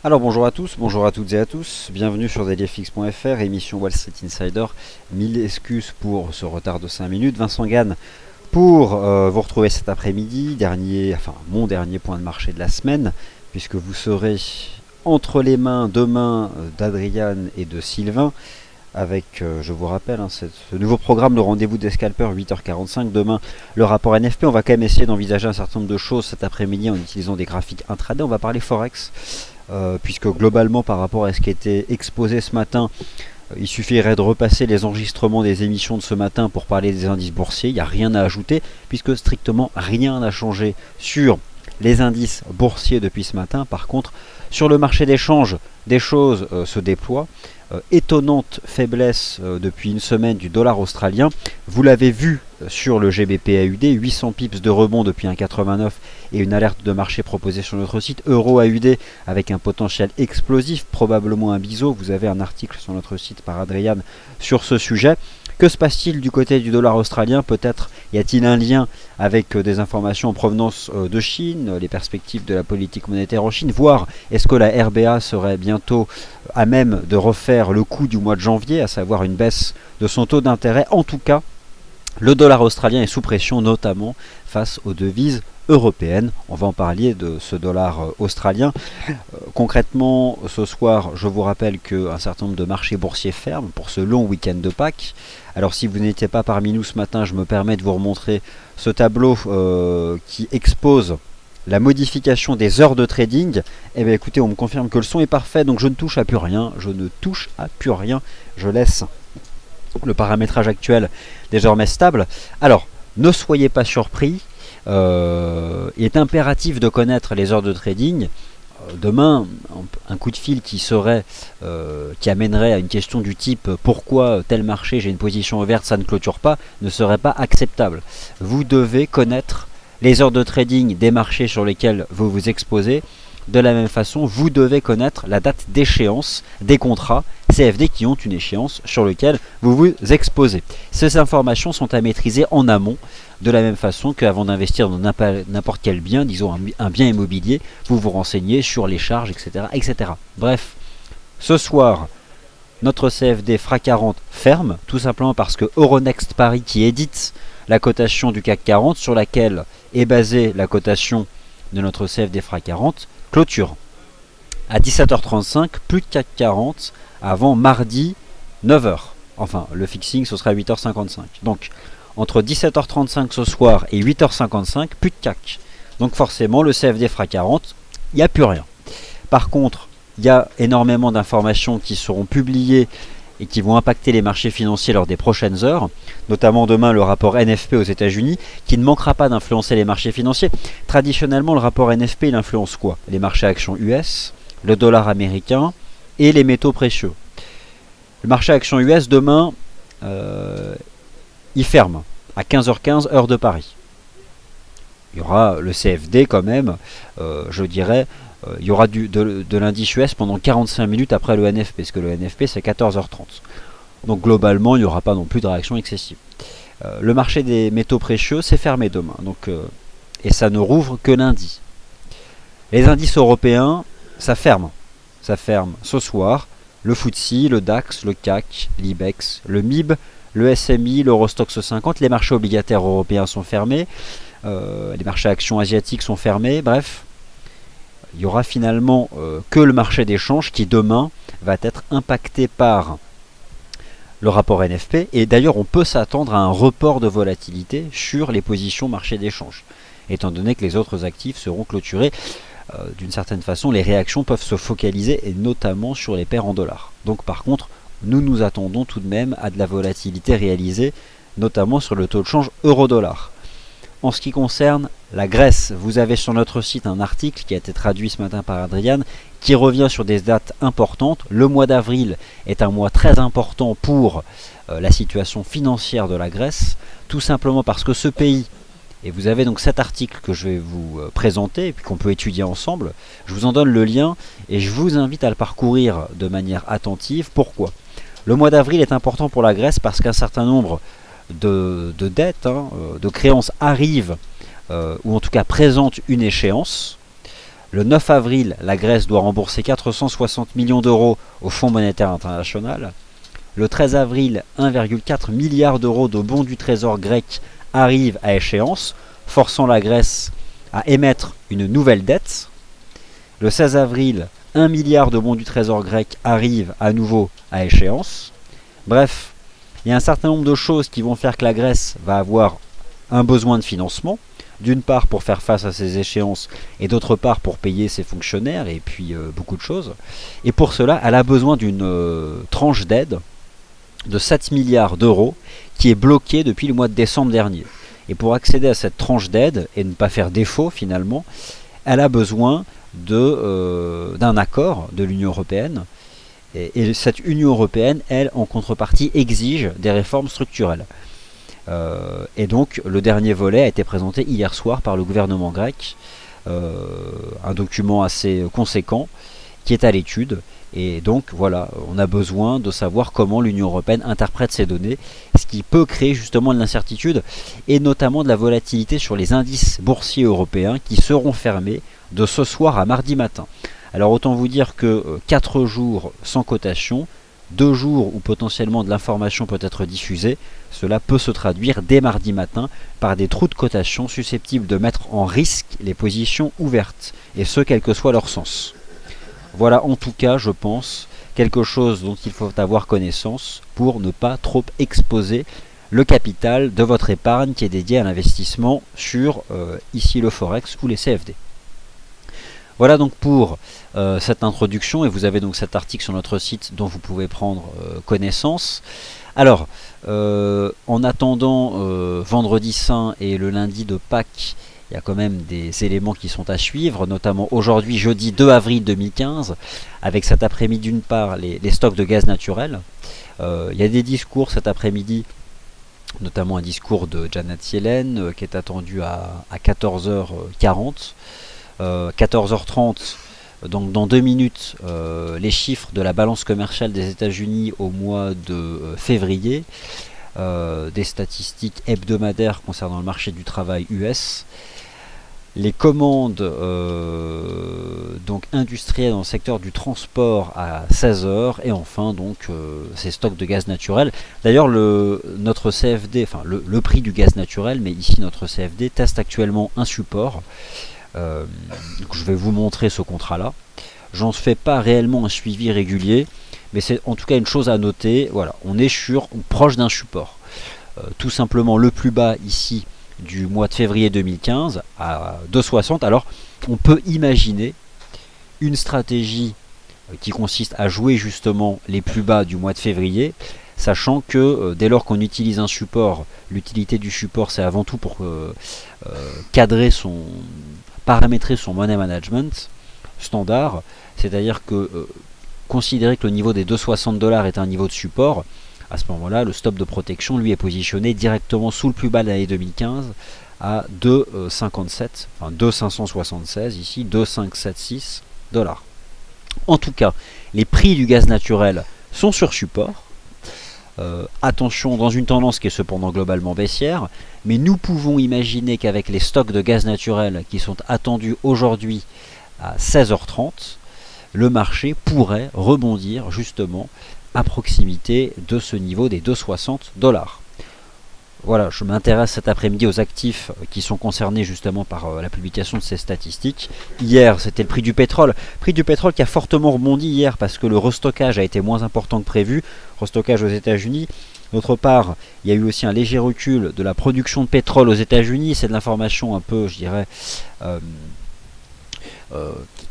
Alors bonjour à tous, bonjour à toutes et à tous, bienvenue sur dailyfx.fr, émission Wall Street Insider. Mille excuses pour ce retard de 5 minutes. Vincent Gann pour vous retrouver cet après-midi, mon dernier point de marché de la semaine, puisque vous serez entre les mains demain d'Adrian et de Sylvain, avec, je vous rappelle, ce nouveau programme, le rendez-vous des scalpers, 8h45. Demain, le rapport NFP. On va quand même essayer d'envisager un certain nombre de choses cet après-midi en utilisant des graphiques intraday. On va parler Forex, puisque globalement, par rapport à ce qui était exposé ce matin, il suffirait de repasser les enregistrements des émissions de ce matin pour parler des indices boursiers. Il n'y a rien à ajouter, puisque strictement rien n'a changé sur les indices boursiers depuis ce matin. Par contre, sur le marché des changes, des choses se déploient. Étonnante faiblesse depuis une semaine du dollar australien. Vous l'avez vu sur le GBP/AUD, 800 pips de rebond depuis 1,89 et une alerte de marché proposée sur notre site. Euro/AUD avec un potentiel explosif, probablement un biseau. Vous avez un article sur notre site par Adrian sur ce sujet. Que se passe-t-il du côté du dollar australien? Peut-être y a-t-il un lien avec des informations en provenance de Chine, les perspectives de la politique monétaire en Chine, voire est-ce que la RBA serait bientôt à même de refaire le coup du mois de janvier, à savoir une baisse de son taux d'intérêt. En tout cas, le dollar australien est sous pression, notamment face aux devises européennes. On va en parler de ce dollar australien. Concrètement, ce soir, je vous rappelle qu'un certain nombre de marchés boursiers ferment pour ce long week-end de Pâques. Alors si vous n'étiez pas parmi nous ce matin, je me permets de vous remontrer ce tableau qui expose la modification des heures de trading. Eh bien écoutez, on me confirme que le son est parfait, donc je ne touche à plus rien. Je laisse le paramétrage actuel désormais stable. Alors, ne soyez pas surpris. Il est impératif de connaître les heures de trading. Demain, un coup de fil qui amènerait à une question du type pourquoi tel marché j'ai une position ouverte, ça ne clôture pas, ne serait pas acceptable. Vous devez connaître les heures de trading des marchés sur lesquels vous vous exposez. De la même façon, vous devez connaître la date d'échéance des contrats CFD qui ont une échéance sur laquelle vous vous exposez. Ces informations sont à maîtriser en amont, de la même façon qu'avant d'investir dans n'importe quel bien, disons un bien immobilier, vous vous renseignez sur les charges, etc., etc. Bref, ce soir, notre CFD FRA 40 ferme, tout simplement parce que Euronext Paris, qui édite la cotation du CAC 40, sur laquelle est basée la cotation de notre CFD FRA 40, clôture à 17h35, plus de CAC 40 avant mardi 9h. Enfin, le fixing, ce sera à 8h55. Donc, entre 17h35 ce soir et 8h55, plus de CAC. Donc forcément, le CFD FRA 40, il n'y a plus rien. Par contre, il y a énormément d'informations qui seront publiées et qui vont impacter les marchés financiers lors des prochaines heures, notamment demain le rapport NFP aux États-Unis, qui ne manquera pas d'influencer les marchés financiers. Traditionnellement, le rapport NFP, il influence quoi? Les marchés actions US, le dollar américain et les métaux précieux. Le marché actions US, demain, il ferme à 15h15, heure de Paris. Il y aura le CFD quand même, je dirais, il y aura de l'indice US pendant 45 minutes après le NFP, parce que le NFP c'est 14h30. Donc globalement, il n'y aura pas non plus de réaction excessive. Le marché des métaux précieux, c'est fermé demain, et ça ne rouvre que lundi. Les indices européens, ça ferme. Ça ferme ce soir. Le FTSE, le DAX, le CAC, l'IBEX, le MIB, le SMI, l'Eurostoxx 50, les marchés obligataires européens sont fermés, les marchés actions asiatiques sont fermés, bref. Il n'y aura finalement que le marché des changes qui demain va être impacté par le rapport NFP. Et d'ailleurs, on peut s'attendre à un report de volatilité sur les positions marché des changes. Étant donné que les autres actifs seront clôturés, d'une certaine façon, les réactions peuvent se focaliser et notamment sur les paires en dollars. Donc par contre, nous nous attendons tout de même à de la volatilité réalisée, notamment sur le taux de change euro-dollar. En ce qui concerne la Grèce, vous avez sur notre site un article qui a été traduit ce matin par Adrian, qui revient sur des dates importantes. Le mois d'avril est un mois très important pour la situation financière de la Grèce, tout simplement parce que ce pays, et vous avez donc cet article que je vais vous présenter, et puis qu'on peut étudier ensemble, je vous en donne le lien, et je vous invite à le parcourir de manière attentive. Pourquoi? Le mois d'avril est important pour la Grèce parce qu'un certain nombre de dettes, de créances arrivent, ou en tout cas présentent une échéance. Le 9 avril, la Grèce doit rembourser 460 millions d'euros au Fonds monétaire international. Le 13 avril, 1,4 milliard d'euros de bons du trésor grec arrivent à échéance, forçant la Grèce à émettre une nouvelle dette. Le 16 avril, 1 milliard de bons du trésor grec arrivent à nouveau à échéance. Bref, il y a un certain nombre de choses qui vont faire que la Grèce va avoir un besoin de financement, d'une part pour faire face à ces échéances et d'autre part pour payer ses fonctionnaires et puis beaucoup de choses. Et pour cela, elle a besoin d'une tranche d'aide de 7 milliards d'euros qui est bloquée depuis le mois de décembre dernier. Et pour accéder à cette tranche d'aide et ne pas faire défaut finalement, elle a besoin d'un accord de l'Union européenne. Et cette Union européenne, elle, en contrepartie, exige des réformes structurelles. Et donc, le dernier volet a été présenté hier soir par le gouvernement grec, un document assez conséquent qui est à l'étude. Et donc, voilà, on a besoin de savoir comment l'Union européenne interprète ces données, ce qui peut créer justement de l'incertitude, et notamment de la volatilité sur les indices boursiers européens qui seront fermés de ce soir à mardi matin. Alors autant vous dire que 4 jours sans cotation, 2 jours où potentiellement de l'information peut être diffusée, cela peut se traduire dès mardi matin par des trous de cotation susceptibles de mettre en risque les positions ouvertes, et ce quel que soit leur sens. Voilà en tout cas, je pense, quelque chose dont il faut avoir connaissance pour ne pas trop exposer le capital de votre épargne qui est dédié à l'investissement sur ici le Forex ou les CFD. Voilà donc pour cette introduction, et vous avez donc cet article sur notre site dont vous pouvez prendre connaissance. Alors, en attendant vendredi saint et le lundi de Pâques, il y a quand même des éléments qui sont à suivre, notamment aujourd'hui, jeudi 2 avril 2015, avec cet après-midi d'une part les stocks de gaz naturel. Il y a des discours cet après-midi, notamment un discours de Janet Yellen qui est attendu à 14h40. 14h30, donc dans 2 minutes, les chiffres de la balance commerciale des États-Unis au mois de février, des statistiques hebdomadaires concernant le marché du travail US, les commandes donc industrielles dans le secteur du transport à 16h, et enfin donc ces stocks de gaz naturel. D'ailleurs notre CFD, enfin le prix du gaz naturel, mais ici notre CFD teste actuellement un support. Je vais vous montrer ce contrat là. J'en fais pas réellement un suivi régulier, mais c'est en tout cas une chose à noter. Voilà, on est proche d'un support. Tout simplement le plus bas ici du mois de février 2015 à 2,60. Alors on peut imaginer une stratégie qui consiste à jouer justement les plus bas du mois de février, sachant que dès lors qu'on utilise un support, l'utilité du support c'est avant tout pour paramétrer son money management standard, c'est-à-dire que considérer que le niveau des 2,60$ est un niveau de support, à ce moment-là, le stop de protection lui est positionné directement sous le plus bas de l'année 2015 à 2,57, enfin 2,576 ici, 2,576 $. En tout cas, les prix du gaz naturel sont sur support. Attention, dans une tendance qui est cependant globalement baissière, mais nous pouvons imaginer qu'avec les stocks de gaz naturel qui sont attendus aujourd'hui à 16h30, le marché pourrait rebondir justement à proximité de ce niveau des 2,60$. Voilà, je m'intéresse cet après-midi aux actifs qui sont concernés justement par la publication de ces statistiques. Hier, c'était le prix du pétrole. Prix du pétrole qui a fortement rebondi hier parce que le restockage a été moins important que prévu. Restockage aux États-Unis. D'autre part, il y a eu aussi un léger recul de la production de pétrole aux États-Unis. C'est de l'information un peu, je dirais,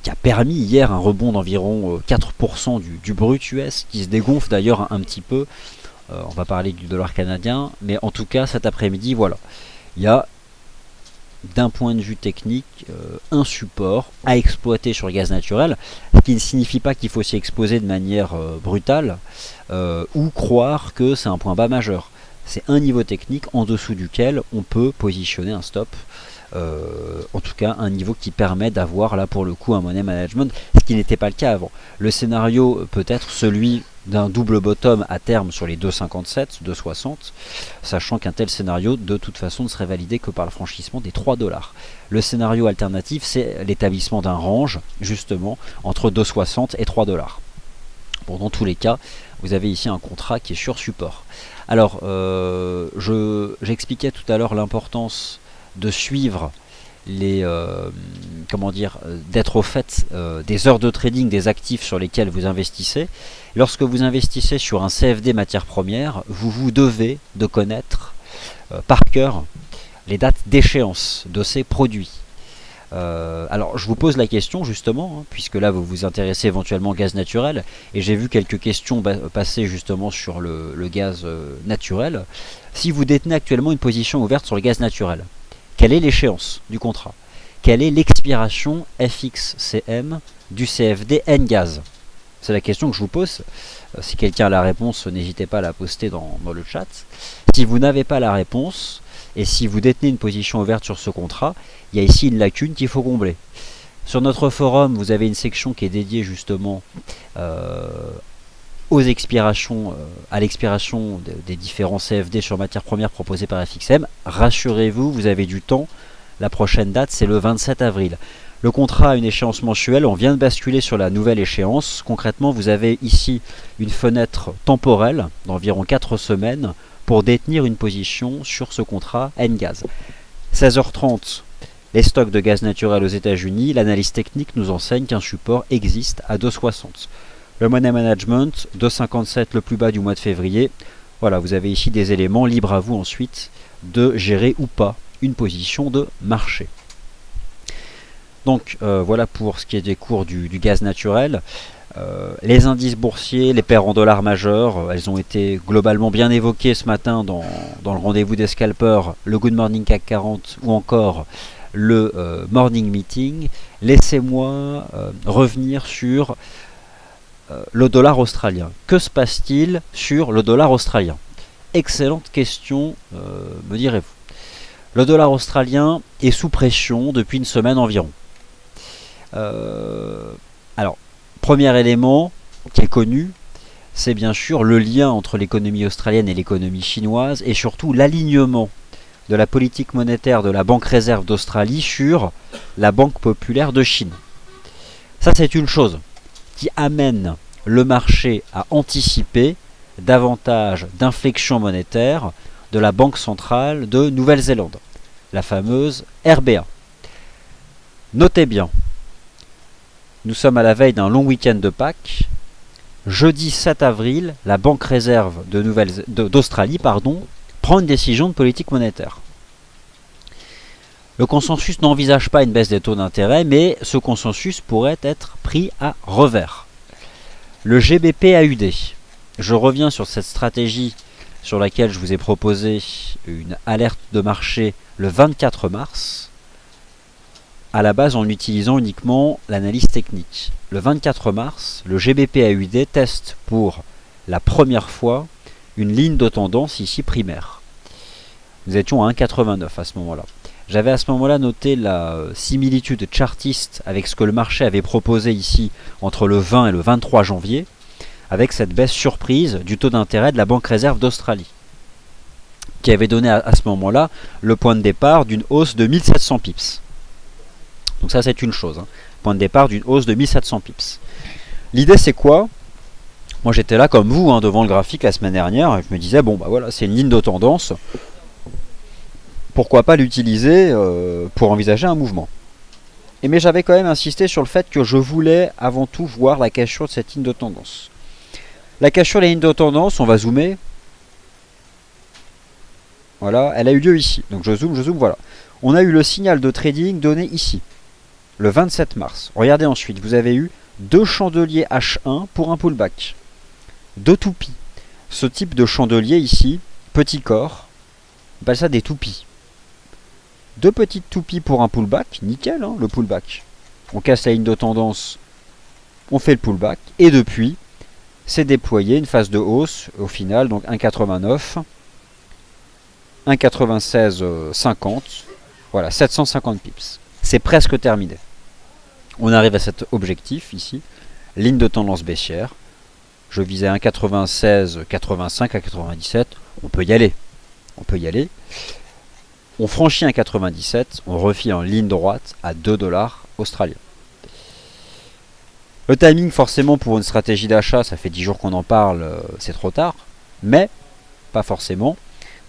qui a permis hier un rebond d'environ 4% du brut US, qui se dégonfle d'ailleurs un petit peu. On va parler du dollar canadien, mais en tout cas cet après-midi, voilà, il y a d'un point de vue technique un support à exploiter sur le gaz naturel, ce qui ne signifie pas qu'il faut s'y exposer de manière brutale ou croire que c'est un point bas majeur. C'est un niveau technique en dessous duquel on peut positionner un stop. En tout cas un niveau qui permet d'avoir là pour le coup un money management, ce qui n'était pas le cas avant. Le scénario peut être celui d'un double bottom à terme sur les 2,57, 2,60, sachant qu'un tel scénario de toute façon ne serait validé que par le franchissement des 3 $. Le scénario alternatif, c'est l'établissement d'un range justement entre 2,60 et 3 $. Bon, dans tous les cas, vous avez ici un contrat qui est sur support. Alors, j'expliquais tout à l'heure l'importance de suivre les d'être au fait des heures de trading des actifs sur lesquels vous investissez. Lorsque vous investissez sur un CFD matière première, vous devez de connaître par cœur les dates d'échéance de ces produits. Alors je vous pose la question justement, hein, puisque là vous vous intéressez éventuellement au gaz naturel, et j'ai vu quelques questions passer justement sur le gaz naturel. Si vous détenez actuellement une position ouverte sur le gaz naturel, quelle est l'échéance du contrat? Quelle est l'expiration FXCM du CFD N-Gaz? C'est la question que je vous pose. Si quelqu'un a la réponse, n'hésitez pas à la poster dans le chat. Si vous n'avez pas la réponse, et si vous détenez une position ouverte sur ce contrat, il y a ici une lacune qu'il faut combler. Sur notre forum, vous avez une section qui est dédiée justement aux expirations, à l'expiration des différents CFD sur matières premières proposés par FXM. Rassurez-vous, vous avez du temps. La prochaine date, c'est le 27 avril. Le contrat a une échéance mensuelle, on vient de basculer sur la nouvelle échéance. Concrètement, vous avez ici une fenêtre temporelle d'environ 4 semaines pour détenir une position sur ce contrat N-Gaz. 16h30, les stocks de gaz naturel aux États-Unis, l'analyse technique nous enseigne qu'un support existe à 2,60. Le money management, 2,57 le plus bas du mois de février. Voilà, vous avez ici des éléments libres à vous ensuite de gérer ou pas une position de marché. Donc voilà pour ce qui est des cours du gaz naturel. Les indices boursiers, les paires en dollars majeurs, elles ont été globalement bien évoquées ce matin dans le rendez-vous des scalpers, le Good Morning CAC 40 ou encore le Morning Meeting. Laissez-moi revenir sur le dollar australien. Que se passe-t-il sur le dollar australien? Excellente question, me direz-vous. Le dollar australien est sous pression depuis une semaine environ. Alors, premier élément qui est connu, c'est bien sûr le lien entre l'économie australienne et l'économie chinoise et surtout l'alignement de la politique monétaire de la Banque Réserve d'Australie sur la Banque Populaire de Chine. Ça, c'est une chose qui amène le marché à anticiper davantage d'inflexion monétaire de la Banque centrale de Nouvelle-Zélande, la fameuse RBA. Notez bien, nous sommes à la veille d'un long week-end de Pâques. Jeudi 7 avril, la Banque Réserve d'Australie prend une décision de politique monétaire. Le consensus n'envisage pas une baisse des taux d'intérêt, mais ce consensus pourrait être pris à revers. Le GBP-AUD. Je reviens sur cette stratégie sur laquelle je vous ai proposé une alerte de marché le 24 mars. À la base en utilisant uniquement l'analyse technique. Le 24 mars, le GBP-AUD teste pour la première fois une ligne de tendance ici primaire. Nous étions à 1,89 à ce moment-là. J'avais à ce moment-là noté la similitude chartiste avec ce que le marché avait proposé ici entre le 20 et le 23 janvier, avec cette baisse surprise du taux d'intérêt de la Banque Réserve d'Australie, qui avait donné à ce moment-là le point de départ d'une hausse de 1700 pips. Donc ça c'est une chose, hein. Point de départ d'une hausse de 1700 pips. L'idée c'est quoi? Moi j'étais là comme vous, hein, devant le graphique la semaine dernière, et je me disais bon bah voilà, c'est une ligne de tendance, pourquoi pas l'utiliser pour envisager un mouvement. Mais j'avais quand même insisté sur le fait que je voulais avant tout voir la cassure de cette ligne de tendance. La cassure de la ligne de tendance, on va zoomer. Voilà, elle a eu lieu ici. Donc je zoome, voilà. On a eu le signal de trading donné ici, le 27 mars. Regardez ensuite, vous avez eu deux chandeliers H1 pour un pullback. Deux toupies. Ce type de chandelier ici, petit corps, on appelle ça des toupies. Deux petites toupies pour un pullback, nickel hein, le pullback. On casse la ligne de tendance, on fait le pullback, et depuis, c'est déployé une phase de hausse, au final, donc 1,89, 1,9650, voilà, 750 pips. C'est presque terminé. On arrive à cet objectif ici, ligne de tendance baissière, Je visais 1,96, 85 à 97. On peut y aller. On peut y aller. On franchit 1,97. On refile en ligne droite à 2 dollars australiens. Le timing, forcément, pour une stratégie d'achat, ça fait 10 jours qu'on en parle, c'est trop tard. Mais, pas forcément,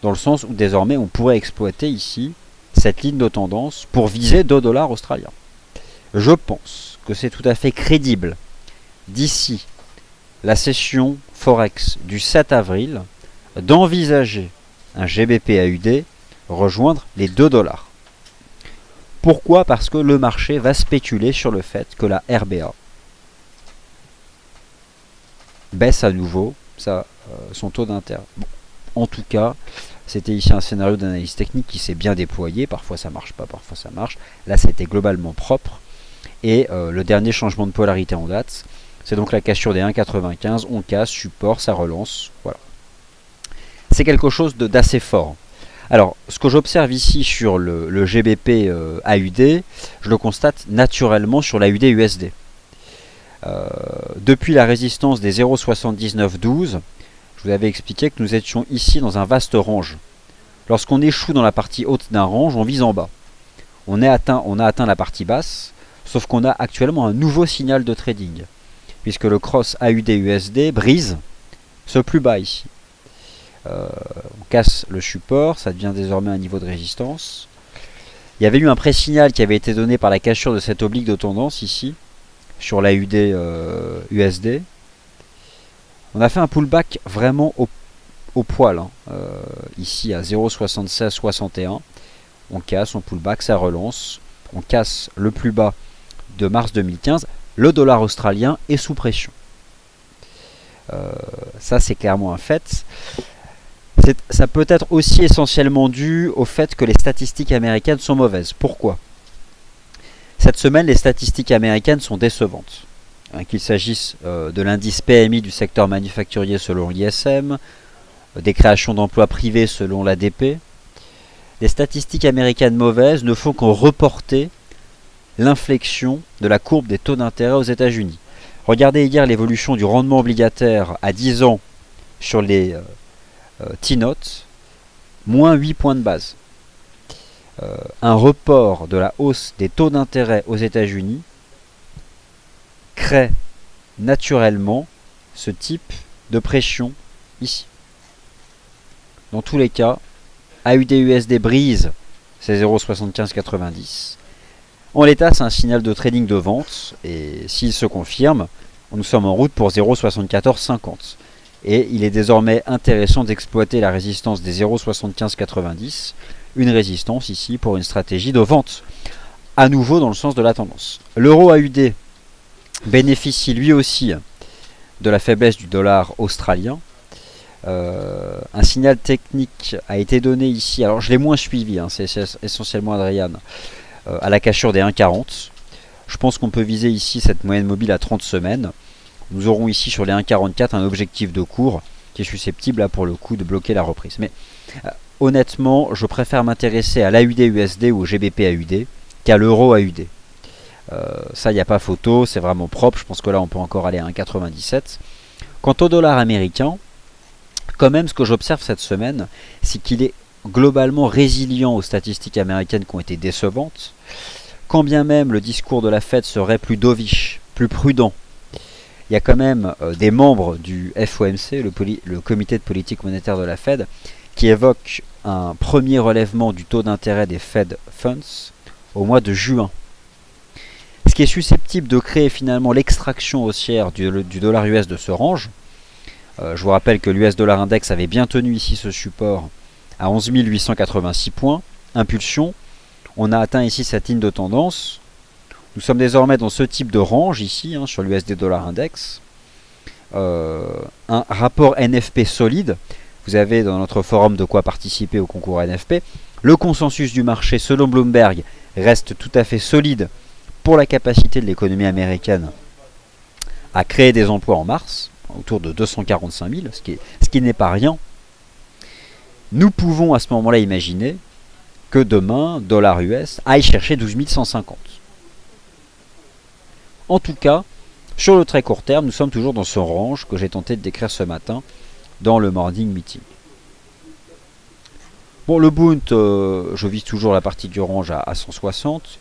dans le sens où désormais on pourrait exploiter ici cette ligne de tendance pour viser 2 dollars australiens. Je pense que c'est tout à fait crédible d'ici la session Forex du 7 avril d'envisager un GBP AUD rejoindre les 2 dollars. Pourquoi? Parce que le marché va spéculer sur le fait que la RBA baisse à nouveau son taux d'intérêt. Bon, en tout cas, c'était ici un scénario d'analyse technique qui s'est bien déployé. Parfois ça marche pas, parfois ça marche. Là, c'était globalement propre. Et le dernier changement de polarité en date, c'est donc la cassure des 1,95. On casse, support, ça relance. Voilà. C'est quelque chose d'assez fort. Alors, ce que j'observe ici sur le GBP AUD, je le constate naturellement sur l'AUD USD. Depuis la résistance des 0,7912, je vous avais expliqué que nous étions ici dans un vaste range. Lorsqu'on échoue dans la partie haute d'un range, on vise en bas. On a atteint la partie basse, sauf qu'on a actuellement un nouveau signal de trading, puisque le cross AUD-USD brise ce plus bas ici. On casse le support, ça devient désormais un niveau de résistance. Il y avait eu un pré-signal qui avait été donné par la cassure de cette oblique de tendance ici, sur l'AUD USD. On a fait un pullback vraiment au poil, hein. Ici à 0,7661. On casse, on pullback, ça relance. On casse le plus bas de mars 2015. Le dollar australien est sous pression. Ça, c'est clairement un fait. Ça peut être aussi essentiellement dû au fait que les statistiques américaines sont mauvaises. Pourquoi ? Cette semaine, les statistiques américaines sont décevantes. Qu'il s'agisse de l'indice PMI du secteur manufacturier selon l'ISM, des créations d'emplois privés selon l'ADP. Les statistiques américaines mauvaises ne font qu'en reporter l'inflexion de la courbe des taux d'intérêt aux États-Unis. Regardez hier l'évolution du rendement obligataire à 10 ans sur les T-notes, moins 8 points de base. Un report de la hausse des taux d'intérêt aux États-Unis crée naturellement ce type de pression ici. Dans tous les cas, AUD-USD brise ces 0,7590. En l'état, c'est un signal de trading de vente, et s'il se confirme, nous sommes en route pour 0,7450. Et il est désormais intéressant d'exploiter la résistance des 0,7590, une résistance ici pour une stratégie de vente, à nouveau dans le sens de la tendance. L'euro AUD bénéficie lui aussi de la faiblesse du dollar australien. Un signal technique a été donné ici, alors je l'ai moins suivi, hein, c'est essentiellement Adrian, à la cassure des 1,40. Je pense qu'on peut viser ici cette moyenne mobile à 30 semaines. Nous aurons ici sur les 1,44 un objectif de cours qui est susceptible là pour le coup de bloquer la reprise. Mais honnêtement, je préfère m'intéresser à l'AUD-USD ou au GBP-AUD qu'à l'euro-AUD. Ça, il n'y a pas photo, c'est vraiment propre. Je pense que là, on peut encore aller à 1,97. Quant au dollar américain, quand même, ce que j'observe cette semaine, c'est qu'il est globalement résilient aux statistiques américaines qui ont été décevantes. Quand bien même le discours de la Fed serait plus dovish, plus prudent, il y a quand même des membres du FOMC, le comité de politique monétaire de la Fed, qui évoquent un premier relèvement du taux d'intérêt des Fed Funds au mois de juin. Ce qui est susceptible de créer finalement l'extraction haussière du dollar US de ce range. Je vous rappelle que l'US dollar index avait bien tenu ici ce support à 11 886 points. Impulsion, on a atteint ici cette ligne de tendance. Nous sommes désormais dans ce type de range ici, hein, sur l'USD dollar index. Un rapport NFP solide. Vous avez dans notre forum de quoi participer au concours NFP. Le consensus du marché selon Bloomberg reste tout à fait solide pour la capacité de l'économie américaine à créer des emplois en mars, autour de 245 000, ce qui n'est pas rien. Nous pouvons à ce moment-là imaginer que demain, dollar US aille chercher 12 150. En tout cas, Sur le très court terme, nous sommes toujours dans ce range que j'ai tenté de décrire ce matin dans le morning meeting. Bon, le Bund, je vise toujours la partie du range à 160.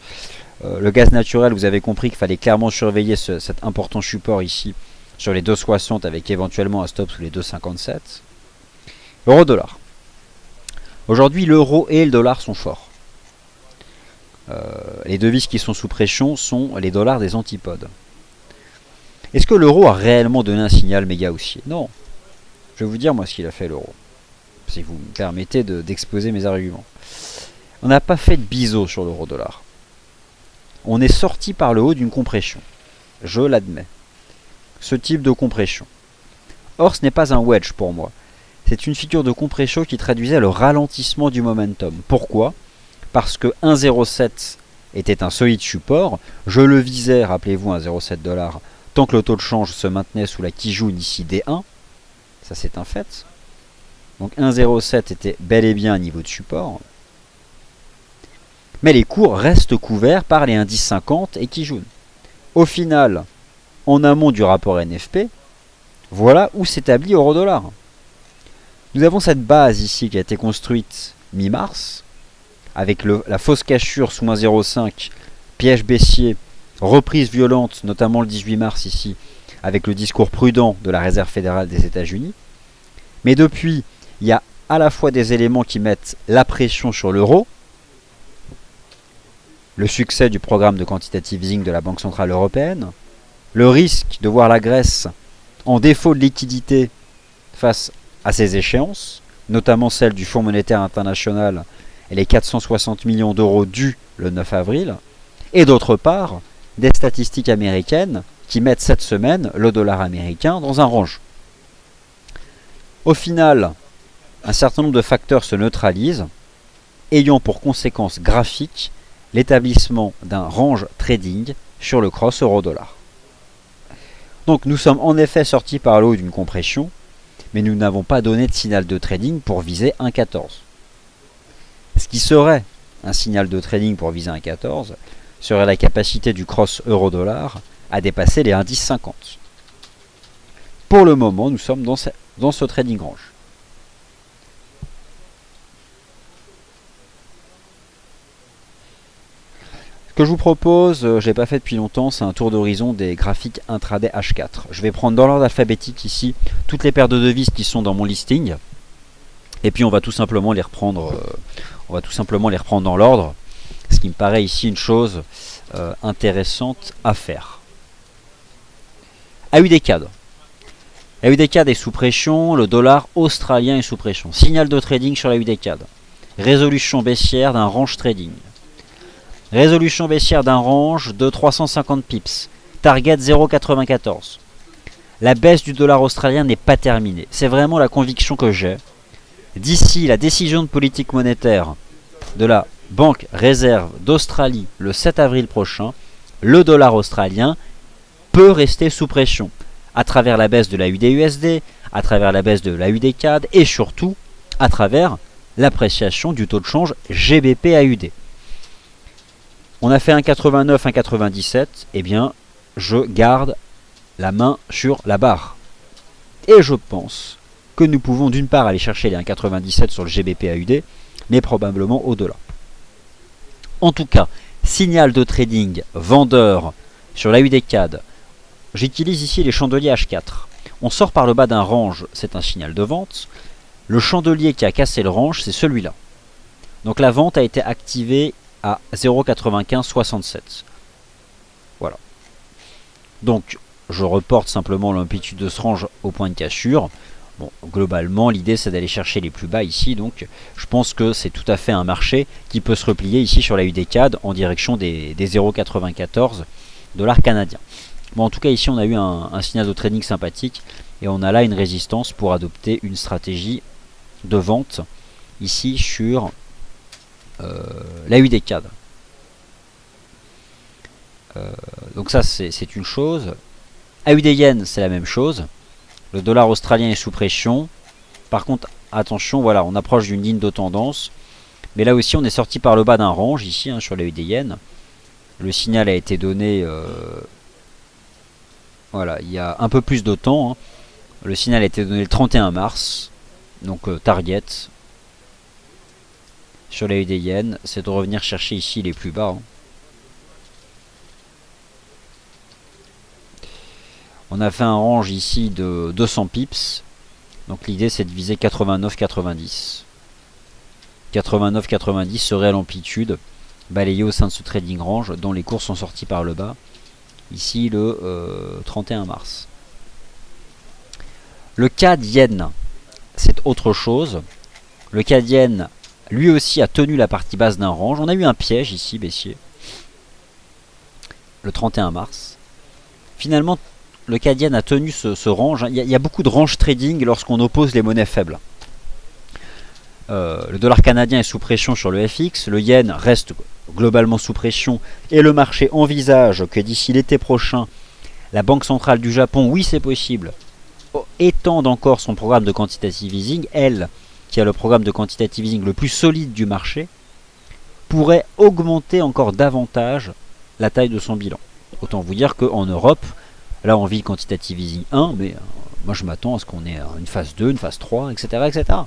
Le gaz naturel, vous avez compris qu'il fallait clairement surveiller cet important support ici sur les 2,60 avec éventuellement un stop sous les 2,57. Euro-dollar. Aujourd'hui, l'euro et le dollar sont forts. Les devises qui sont sous pression sont les dollars des antipodes. Est-ce que l'euro a réellement donné un signal méga haussier? Non. Je vais vous dire moi ce qu'il a fait l'euro. Si vous me permettez d'exposer mes arguments. On n'a pas fait de biseau sur l'euro-dollar. On est sorti par le haut d'une compression. Je l'admets. Ce type de compression. Or, ce n'est pas un wedge pour moi. C'est une figure de compression qui traduisait le ralentissement du momentum. Pourquoi? Parce que 1,07 était un solide support. Je le visais, rappelez-vous, 1,07 $, tant que le taux de change se maintenait sous la Kijun ici D1. Ça, c'est un fait. Donc 1,07 était bel et bien un niveau de support. Mais les cours restent couverts par les indices 50 et Kijun. Au final, en amont du rapport NFP, voilà où s'établit euro-dollar. Nous avons cette base ici qui a été construite mi-mars, avec la fausse cachure sous 1,05, piège baissier, reprise violente, notamment le 18 mars ici, avec le discours prudent de la Réserve fédérale des États-Unis. Mais depuis, il y a à la fois des éléments qui mettent la pression sur l'euro, le succès du programme de quantitative easing de la Banque Centrale Européenne, le risque de voir la Grèce en défaut de liquidité face à ces échéances, notamment celle du Fonds monétaire international et les 460 millions d'euros dus le 9 avril, et d'autre part, des statistiques américaines qui mettent cette semaine le dollar américain dans un range. Au final, un certain nombre de facteurs se neutralisent, ayant pour conséquence graphique l'établissement d'un range trading sur le cross euro-dollar. Donc nous sommes en effet sortis par le haut d'une compression, mais nous n'avons pas donné de signal de trading pour viser 1,14. Ce qui serait un signal de trading pour viser 1,14 serait la capacité du cross euro-dollar à dépasser les indices 50. Pour le moment, nous sommes dans ce trading range. Ce que je vous propose, je n'ai pas fait depuis longtemps, c'est un tour d'horizon des graphiques intraday H4. Je vais prendre dans l'ordre alphabétique ici toutes les paires de devises qui sont dans mon listing. Et puis on va tout simplement les reprendre, dans l'ordre. Ce qui me paraît ici une chose intéressante à faire. AUD-CAD. AUD-CAD est sous pression, le dollar australien est sous pression. Signal de trading sur l'AUD-CAD. Résolution baissière d'un range trading. Résolution baissière d'un range de 350 pips. Target 0,94. La baisse du dollar australien n'est pas terminée. C'est vraiment la conviction que j'ai. D'ici la décision de politique monétaire de la Banque Réserve d'Australie le 7 avril prochain, le dollar australien peut rester sous pression à travers la baisse de la UD-USD, à travers la baisse de la UD-CAD et surtout à travers l'appréciation du taux de change GBP-AUD. On a fait 1,89, 1,97, eh bien je garde la main sur la barre. Et je pense que nous pouvons d'une part aller chercher les 1,97 sur le GBP-AUD, mais probablement au-delà. En tout cas, signal de trading vendeur sur la UD-CAD. J'utilise ici les chandeliers H4. On sort par le bas d'un range, c'est un signal de vente. Le chandelier qui a cassé le range, c'est celui-là. Donc la vente a été activée à 0,9567. Voilà. Donc je reporte simplement l'amplitude de ce range au point de cassure. Bon, globalement, l'idée c'est d'aller chercher les plus bas ici, donc je pense que c'est tout à fait un marché qui peut se replier ici sur la UD-CAD en direction des 0,94 $ canadiens. Bon, en tout cas, ici on a eu un signal de trading sympathique et on a là une résistance pour adopter une stratégie de vente ici sur la UD-CAD. Donc ça c'est une chose. AUD-Yen c'est la même chose. Le dollar australien est sous pression. Par contre, attention, voilà, on approche d'une ligne de tendance. Mais là aussi, on est sorti par le bas d'un range, ici, sur la UD-Yen. Le signal a été donné Voilà, il y a un peu plus de temps. Hein. Le signal a été donné le 31 mars. Donc target sur la UD Yen, c'est de revenir chercher ici les plus bas. Hein. On a fait un range ici de 200 pips. Donc l'idée c'est de viser 89-90. 89-90 serait l'amplitude balayée au sein de ce trading range dont les cours sont sortis par le bas. Ici le 31 mars. Le CAD Yen, c'est autre chose. Le CAD Yen, lui aussi, a tenu la partie basse d'un range. On a eu un piège ici, baissier. Le 31 mars. Finalement, le CAD Yen a tenu ce range. Il y a beaucoup de range trading lorsqu'on oppose les monnaies faibles. Le dollar canadien est sous pression sur le FX. Le yen reste globalement sous pression. Et le marché envisage que d'ici l'été prochain, la Banque centrale du Japon, oui c'est possible, étende encore son programme de quantitative easing. Elle, qui a le programme de quantitative easing le plus solide du marché, pourrait augmenter encore davantage la taille de son bilan. Autant vous dire qu'en Europe, là on vit le quantitative easing 1, mais moi je m'attends à ce qu'on ait une phase 2, une phase 3, etc. etc.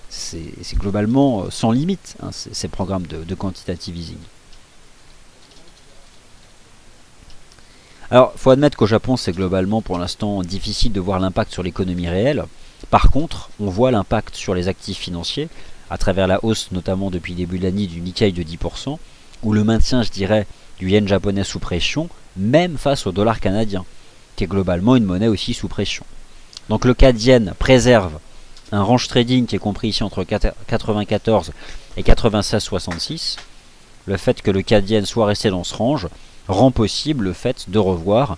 C'est globalement sans limite, hein, ces programmes de quantitative easing. Alors, il faut admettre qu'au Japon, c'est globalement pour l'instant difficile de voir l'impact sur l'économie réelle. Par contre, on voit l'impact sur les actifs financiers, à travers la hausse notamment depuis le début de l'année du Nikkei de 10%, ou le maintien, je dirais, du yen japonais sous pression, même face au dollar canadien, qui est globalement une monnaie aussi sous pression. Donc le CAD yen préserve un range trading qui est compris ici entre 94 et 96,66. Le fait que le CAD yen soit resté dans ce range rend possible le fait de revoir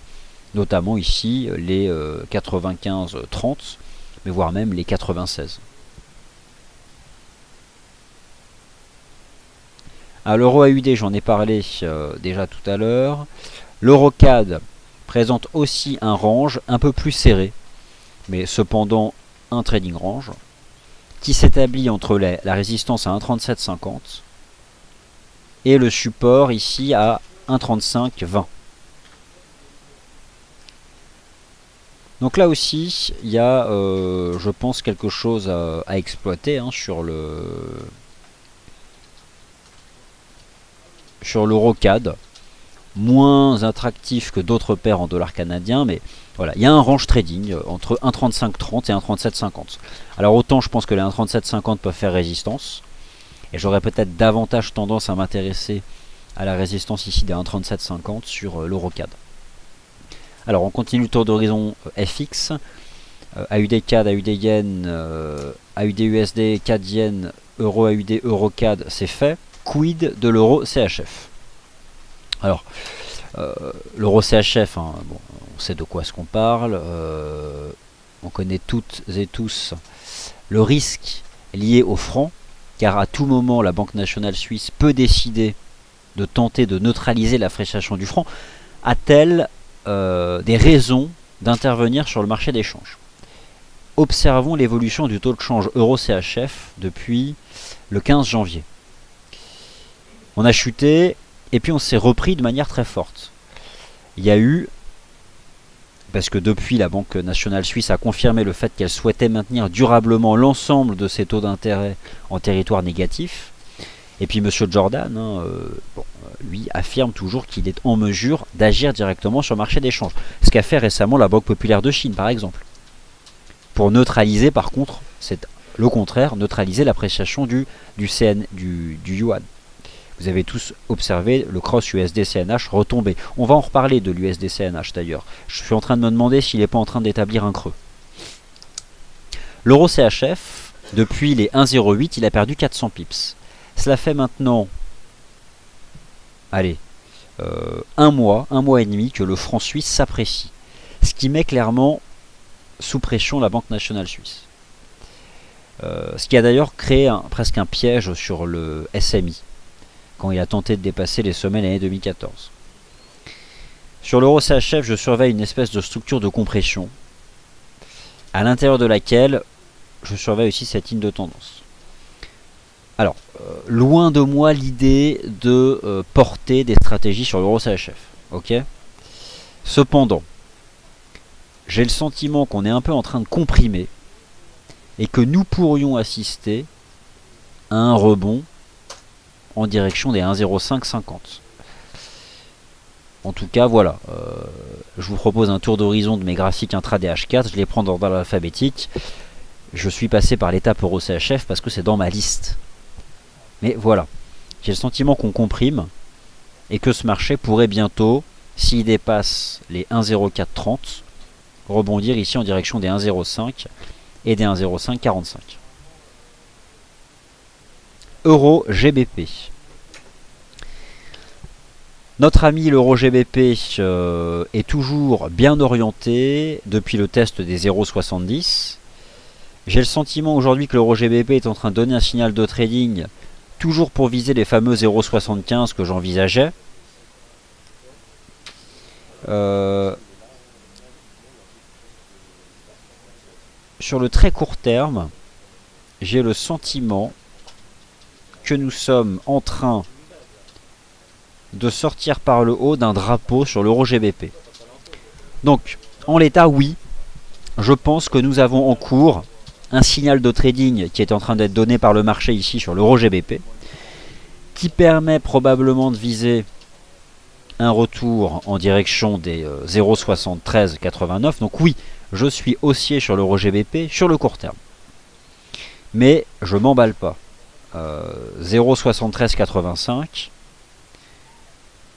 notamment ici les 95,30, mais voire même les 96. Alors l'euro AUD, j'en ai parlé déjà tout à l'heure. L'euro CAD présente aussi un range un peu plus serré, mais cependant un trading range, qui s'établit entre la résistance à 1,3750 et le support ici à 1,3520. Donc là aussi, il y a, je pense, quelque chose à exploiter hein, sur l'euro CAD, moins attractif que d'autres paires en dollars canadiens, mais voilà, il y a un range trading entre 1,3530 et 1,3750. Alors autant je pense que les 1,3750 peuvent faire résistance, et j'aurais peut-être davantage tendance à m'intéresser à la résistance ici des 1,3750 sur l'euro CAD. Alors on continue le tour d'horizon FX, AUD CAD, AUD Yen, AUD USD, CAD Yen, Euro AUD, Euro CAD, c'est fait. Quid de l'euro CHF? Alors, l'euro CHF, hein, bon, on sait de quoi est-ce qu'on parle, on connaît toutes et tous le risque lié au franc, car à tout moment la Banque nationale suisse peut décider de tenter de neutraliser l'appréciation du franc. A-t-elle des raisons d'intervenir sur le marché des changes? Observons l'évolution du taux de change euro-CHF depuis le 15 janvier. On a chuté et puis on s'est repris de manière très forte. Il y a eu, parce que depuis la Banque nationale suisse a confirmé le fait qu'elle souhaitait maintenir durablement l'ensemble de ses taux d'intérêt en territoire négatif, et puis M. Jordan, hein, lui, affirme toujours qu'il est en mesure d'agir directement sur le marché des changes. Ce qu'a fait récemment la Banque populaire de Chine, par exemple. Pour neutraliser, par contre, c'est le contraire, neutraliser l'appréciation du yuan. Vous avez tous observé le cross USD-CNH retomber. On va en reparler de l'USD-CNH d'ailleurs. Je suis en train de me demander s'il n'est pas en train d'établir un creux. L'euro CHF, depuis les 1,08, il a perdu 400 pips. Cela fait maintenant, allez, un mois et demi que le franc suisse s'apprécie. Ce qui met clairement sous pression la Banque nationale suisse. Ce qui a d'ailleurs créé presque un piège sur le SMI, quand il a tenté de dépasser les sommets l'année 2014. Sur l'euro CHF, je surveille une espèce de structure de compression, à l'intérieur de laquelle je surveille aussi cette ligne de tendance. Alors, loin de moi l'idée de porter des stratégies sur l'euro CHF. Ok ? Cependant, j'ai le sentiment qu'on est un peu en train de comprimer et que nous pourrions assister à un rebond en direction des 1,0550. En tout cas, voilà. Je vous propose un tour d'horizon de mes graphiques intraday H4. Je les prends dans l'ordre alphabétique. Je suis passé par l'étape Euro CHF parce que c'est dans ma liste. Mais voilà. J'ai le sentiment qu'on comprime et que ce marché pourrait bientôt, s'il dépasse les 1,0430, rebondir ici en direction des 1,05 et des 1,0545. Euro GBP. Notre ami l'euro GBP est toujours bien orienté depuis le test des 0,70. J'ai le sentiment aujourd'hui que l'euro GBP est en train de donner un signal de trading toujours pour viser les fameux 0,75 que j'envisageais. Sur le très court terme, j'ai le sentiment que nous sommes en train de sortir par le haut d'un drapeau sur l'euro GBP. Donc, en l'état, oui, je pense que nous avons en cours un signal de trading qui est en train d'être donné par le marché ici sur l'euro GBP, qui permet probablement de viser un retour en direction des 0,7389. Donc oui, je suis haussier sur l'euro GBP sur le court terme. Mais je m'emballe pas. 0,7385,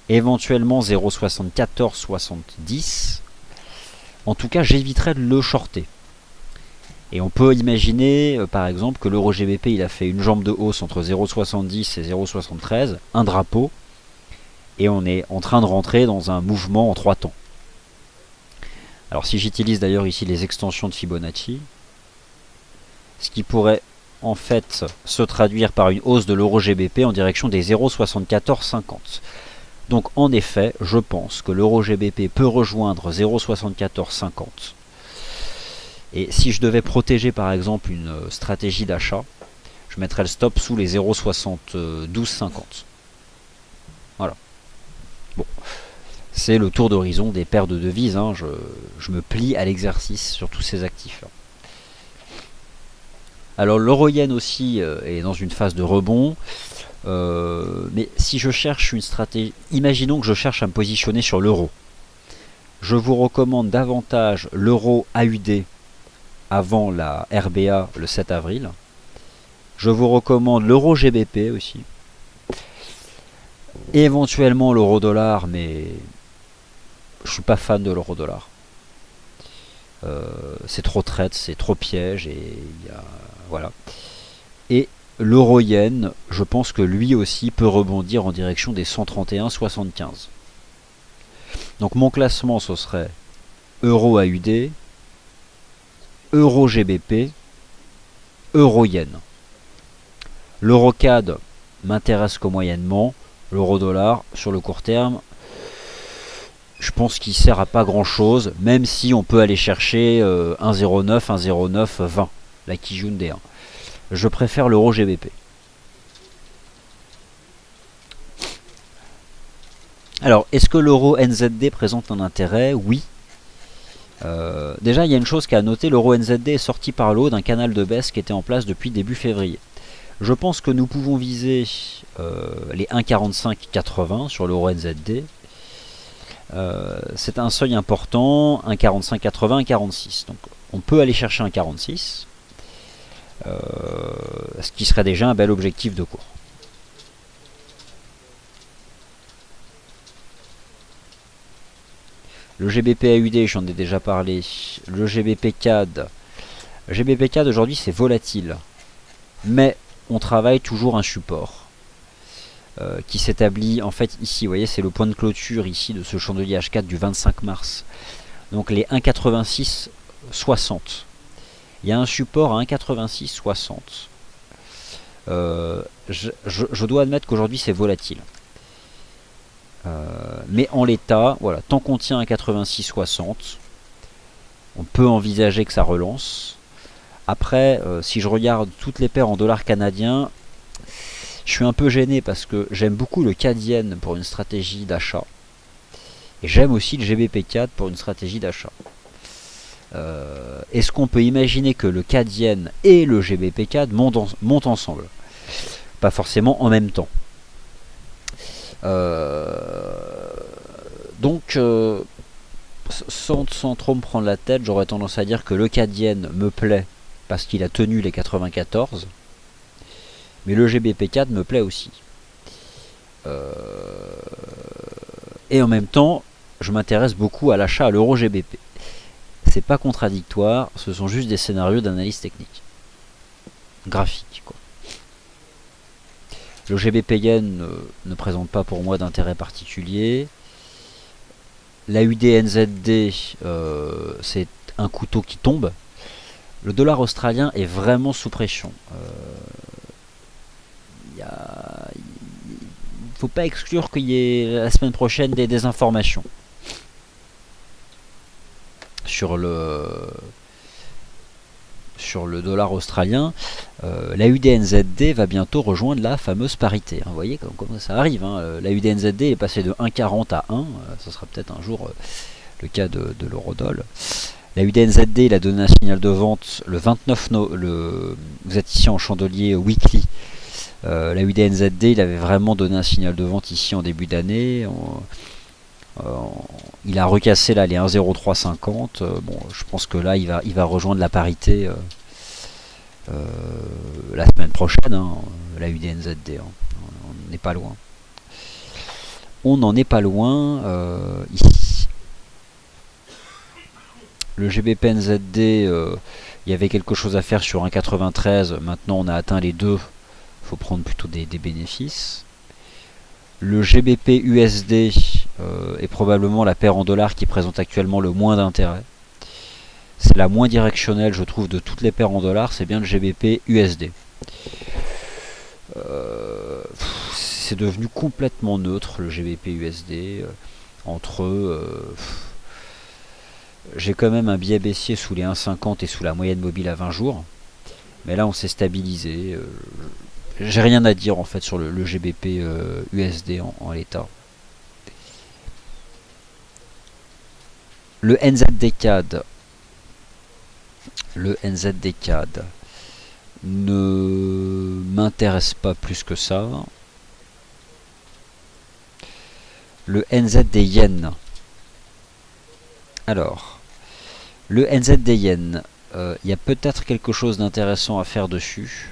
éventuellement 0,7470. En tout cas, j'éviterai de le shorter. Et on peut imaginer, par exemple, que l'euro GBP il a fait une jambe de hausse entre 0,70 et 0,73, un drapeau, et on est en train de rentrer dans un mouvement en 3 temps. Alors si j'utilise d'ailleurs ici les extensions de Fibonacci, ce qui pourrait en fait se traduire par une hausse de l'euro GBP en direction des 0,7450. Donc en effet, je pense que l'euro GBP peut rejoindre 0,7450. Et si je devais protéger par exemple une stratégie d'achat, je mettrais le stop sous les 0,7250. Voilà. Bon, c'est le tour d'horizon des paires de devises. Hein. Je me plie à l'exercice sur tous ces actifs. Alors l'euro-yen aussi est dans une phase de rebond. Mais si je cherche une stratégie, imaginons que je cherche à me positionner sur l'euro. Je vous recommande davantage l'euro AUD avant la RBA le 7 avril. Je vous recommande l'euro GBP aussi. Et éventuellement l'euro dollar, mais je suis pas fan de l'euro dollar. C'est trop traite, c'est trop piège et voilà. Et l'euro yen, je pense que lui aussi peut rebondir en direction des 131,75. Donc mon classement ce serait euro AUD, euro GBP, euro yen. L'euro CAD m'intéresse qu'au moyennement. L'euro dollar sur le court terme, je pense qu'il sert à pas grand chose, même si on peut aller chercher 1,09, 1,09, 20, la Kijun D1. Je préfère l'euro GBP. Alors, est-ce que l'euro NZD présente un intérêt? Oui. Déjà, il y a une chose qu'à noter, l'euro NZD est sorti par le haut d'un canal de baisse qui était en place depuis début février. Je pense que nous pouvons viser les 1,4580 sur l'euro NZD. C'est un seuil important, 1,4580, 1,46. Donc on peut aller chercher un 46, ce qui serait déjà un bel objectif de cours. Le GBP AUD, j'en ai déjà parlé. Le GBP CAD. Le GBP CAD aujourd'hui c'est volatile, mais on travaille toujours un support qui s'établit en fait ici. Vous voyez, c'est le point de clôture ici de ce chandelier H4 du 25 mars. Donc les 1,8660. Il y a un support à 1,8660. Je dois admettre qu'aujourd'hui c'est volatile. Mais en l'état, voilà, tant qu'on tient à 1,8660, on peut envisager que ça relance. Après, si je regarde toutes les paires en dollars canadiens, je suis un peu gêné parce que j'aime beaucoup le CAD yen pour une stratégie d'achat. Et j'aime aussi le GBP CAD pour une stratégie d'achat. Est-ce qu'on peut imaginer que le CAD Yen et le GBP CAD montent ensemble? Pas forcément en même temps. Donc, sans trop me prendre la tête, j'aurais tendance à dire que le CAD Yen me plaît parce qu'il a tenu les 94, mais le GBP CAD me plaît aussi. Et en même temps, je m'intéresse beaucoup à l'achat à l'euro GBP. C'est pas contradictoire, ce sont juste des scénarios d'analyse technique. Graphique, quoi. Le GBP Yen ne présente pas pour moi d'intérêt particulier. La UDNZD, c'est un couteau qui tombe. Le dollar australien est vraiment sous pression. Il ne faut pas exclure qu'il y ait la semaine prochaine des désinformations sur le dollar australien. La UDNZD va bientôt rejoindre la fameuse parité. Vous voyez comme ça arrive. La UDNZD est passée de 1,40 à 1. Ce sera peut-être un jour le cas de l'eurodoll. La UDNZD, il a donné un signal de vente le 29 novembre. Vous êtes ici en chandelier weekly. La UDNZD, il avait vraiment donné un signal de vente ici en début d'année. Il a recassé là les 1,0350. Bon, je pense que là, il va rejoindre la parité la semaine prochaine. La UDNZD. On n'est pas loin. On n'en est pas loin ici. Le GBPNZD, il y avait quelque chose à faire sur 1,93. Maintenant, on a atteint les 2. Il faut prendre plutôt des bénéfices. Le GBP USD est probablement la paire en dollars qui présente actuellement le moins d'intérêt. C'est la moins directionnelle, je trouve, de toutes les paires en dollars. C'est bien le GBP USD. C'est devenu complètement neutre, le GBP USD. Entre eux, j'ai quand même un biais baissier sous les 1,50 et sous la moyenne mobile à 20 jours. Mais là, on s'est stabilisé. J'ai rien à dire en fait sur le GBP USD en l'état. Le NZD-CAD. Le NZD-CAD ne m'intéresse pas plus que ça. Le NZD-Yen. Alors, le NZD-Yen, il y a peut-être quelque chose d'intéressant à faire dessus.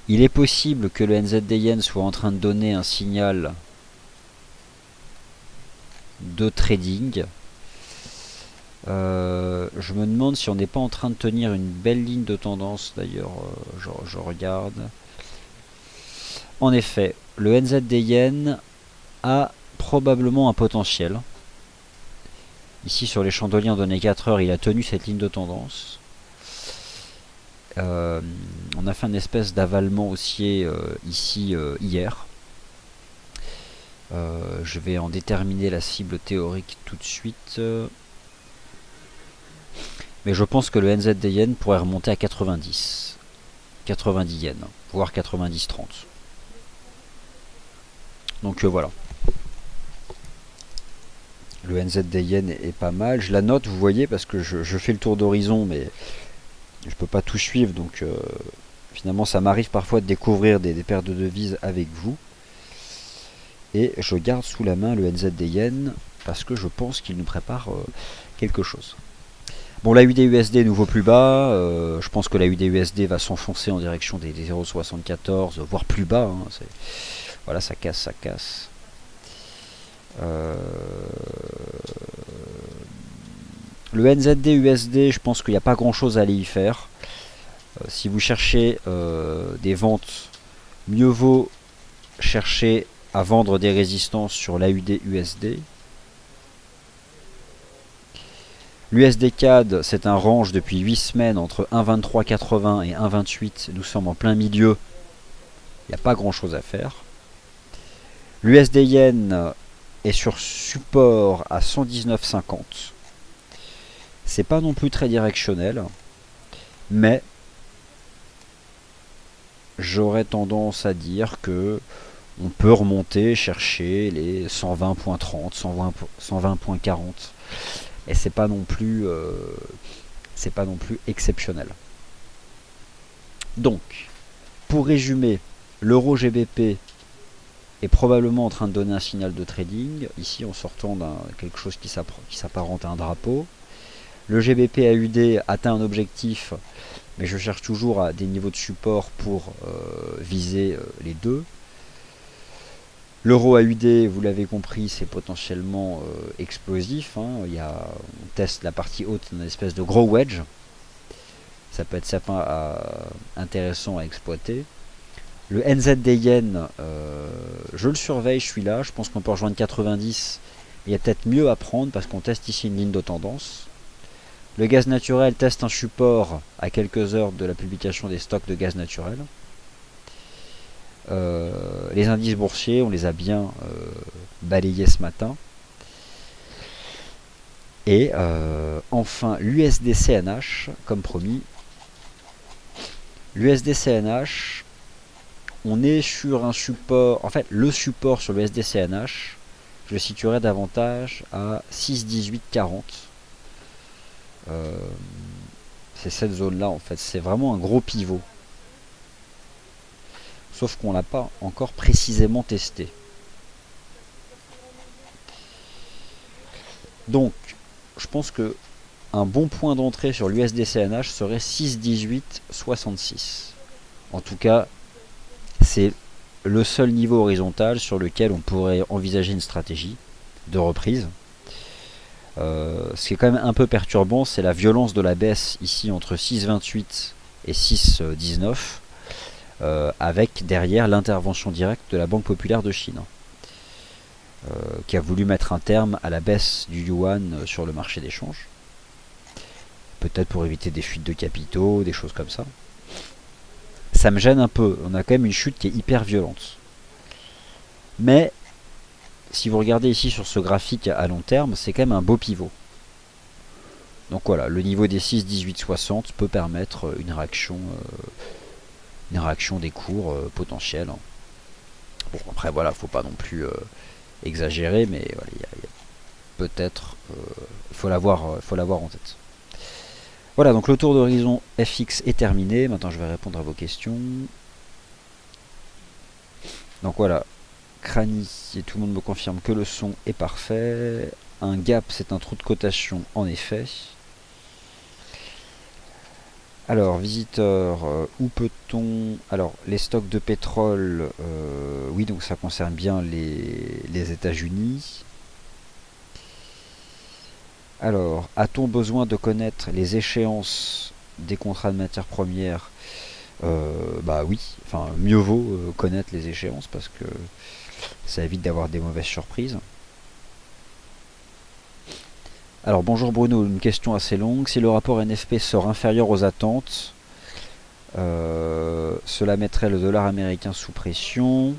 Il est possible que le NZD-Yen soit en train de donner un signal de trading. Je me demande si on n'est pas en train de tenir une belle ligne de tendance. D'ailleurs, je regarde. En effet, le NZD-Yen a probablement un potentiel. Ici, sur les chandeliers en données 4 heures, il a tenu cette ligne de tendance. On a fait une espèce d'avalement haussier ici hier. Je vais en déterminer la cible théorique tout de suite. Mais je pense que le NZD-Yen pourrait remonter à 90. 90 yens, voire 90,30. Donc voilà. Le NZD-Yen est pas mal. Je la note, vous voyez, parce que je fais le tour d'horizon, mais je peux pas tout suivre. Donc finalement, ça m'arrive parfois de découvrir des paires de devises avec vous. Et je garde sous la main le NZD-Yen parce que je pense qu'il nous prépare quelque chose. Bon, la UD-USD nouveau plus bas. Je pense que la UD-USD va s'enfoncer en direction des 0,74, voire plus bas. Voilà, ça casse, ça casse. Le NZD-USD, je pense qu'il n'y a pas grand chose à aller y faire. Si vous cherchez des ventes, mieux vaut chercher à vendre des résistances sur l'AUD-USD. L'USD-CAD, c'est un range depuis 8 semaines entre 1,2380 et 1,28. Nous sommes en plein milieu. Il n'y a pas grand chose à faire. L'USD-Yen est sur support à 119,50. C'est pas non plus très directionnel. Mais j'aurais tendance à dire que on peut remonter, chercher les 120.30, 120.40, et c'est pas non plus exceptionnel. Donc, pour résumer, l'euro GBP est probablement en train de donner un signal de trading, ici en sortant d'un quelque chose qui s'apparente à un drapeau. Le GBP AUD atteint un objectif, mais je cherche toujours à des niveaux de support pour viser les deux. L'euro AUD, vous l'avez compris, c'est potentiellement explosif. On teste la partie haute d'une espèce de gros wedge. Ça peut être intéressant à exploiter. Le NZD Yen, je le surveille, je suis là. Je pense qu'on peut rejoindre 90. Il y a peut-être mieux à prendre parce qu'on teste ici une ligne de tendance. Le gaz naturel teste un support à quelques heures de la publication des stocks de gaz naturel. Les indices boursiers, on les a bien balayés ce matin. Et enfin, l'USD-CNH, comme promis. L'USD-CNH, on est sur un support, en fait, le support sur l'USD-CNH, je le situerai davantage à 6,1840. C'est cette zone-là, en fait. C'est vraiment un gros pivot. Sauf qu'on l'a pas encore précisément testé. Donc, je pense que un bon point d'entrée sur l'USD-CNH serait 6,1866. En tout cas, c'est le seul niveau horizontal sur lequel on pourrait envisager une stratégie de reprise. Ce qui est quand même un peu perturbant, c'est la violence de la baisse ici entre 6,28 et 6,19, avec derrière l'intervention directe de la Banque Populaire de Chine, qui a voulu mettre un terme à la baisse du yuan sur le marché d'échange. Peut-être pour éviter des fuites de capitaux, des choses comme ça. Ça me gêne un peu, on a quand même une chute qui est hyper violente. Mais, si vous regardez ici sur ce graphique à long terme, c'est quand même un beau pivot. Donc voilà, le niveau des 6,1860 peut permettre une réaction des cours potentiels. Bon, après voilà, faut pas non plus exagérer, mais voilà, peut-être, faut l'avoir en tête. Voilà, donc le tour d'horizon FX est terminé. Maintenant, je vais répondre à vos questions. Donc voilà, Crani, et tout le monde me confirme que le son est parfait. Un gap, c'est un trou de cotation, en effet. Alors, visiteur, où peut-on... Alors, les stocks de pétrole, oui, donc ça concerne bien les États-Unis. Alors, a-t-on besoin de connaître les échéances des contrats de matières premières? Bah oui, enfin mieux vaut connaître les échéances parce que ça évite d'avoir des mauvaises surprises. Alors bonjour Bruno, une question assez longue. Si le rapport NFP sort inférieur aux attentes, cela mettrait le dollar américain sous pression.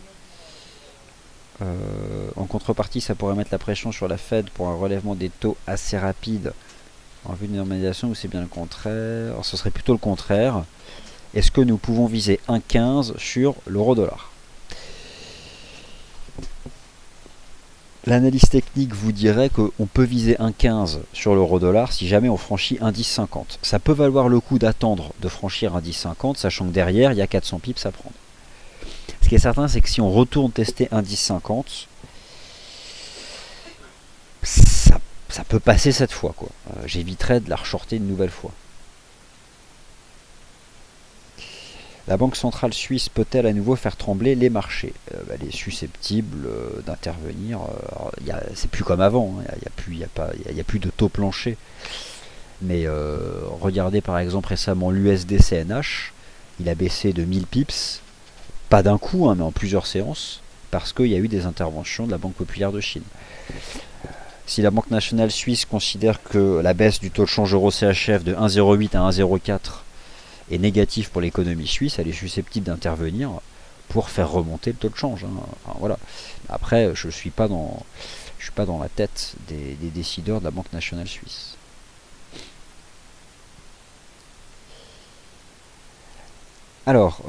En contrepartie, ça pourrait mettre la pression sur la Fed pour un relèvement des taux assez rapide en vue d'une normalisation, ou c'est bien le contraire? Alors, ce serait plutôt le contraire. Est-ce que nous pouvons viser 1,15 sur l'euro-dollar? L'analyse technique vous dirait qu'on peut viser 1,15 sur l'euro-dollar si jamais on franchit 1,1050. Ça peut valoir le coup d'attendre de franchir 1,1050, sachant que derrière, il y a 400 pips à prendre. Ce qui est certain, c'est que si on retourne tester 1,1050, ça peut passer cette fois, quoi. J'éviterais de la reshorter une nouvelle fois. La Banque centrale suisse peut-elle à nouveau faire trembler les marchés? Elle est susceptible d'intervenir. C'est plus comme avant, hein. Il n'y a plus de taux plancher. Mais regardez par exemple récemment l'USD-CNH, il a baissé de 1000 pips, pas d'un coup, hein, mais en plusieurs séances, parce qu'il y a eu des interventions de la Banque populaire de Chine. Si la Banque nationale suisse considère que la baisse du taux de change euro-CHF de 1,08 à 1,04 est négatif pour l'économie suisse, elle est susceptible d'intervenir pour faire remonter le taux de change. Enfin, voilà. Après, je suis pas dans la tête des décideurs de la Banque nationale suisse. Alors,